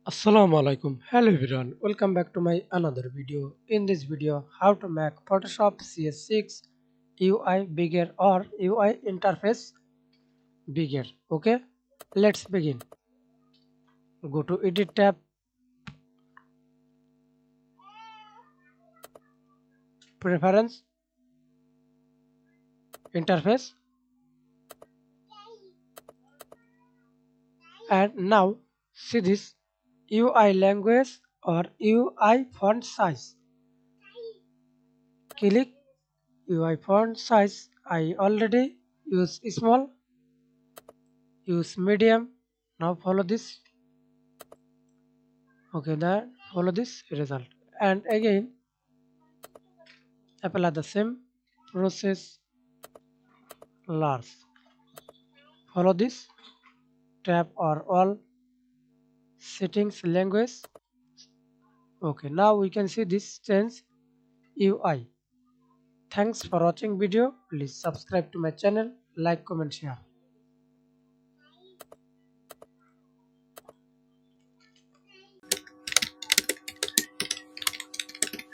Assalamu alaikum. Hello everyone. Welcome back to my another video. In this video, how to make Photoshop CS6 UI bigger or UI interface bigger. Okay, let's begin. Go to Edit tab, Preference, Interface, and now see this UI language or UI font size. Click UI font size. I already use small, use medium. Now follow this. Okay, then follow this result and again apply the same process large. Follow this tab or all settings language. Okay, now we can see this change UI. Thanks for watching video. Please subscribe to my channel, like, comment, share.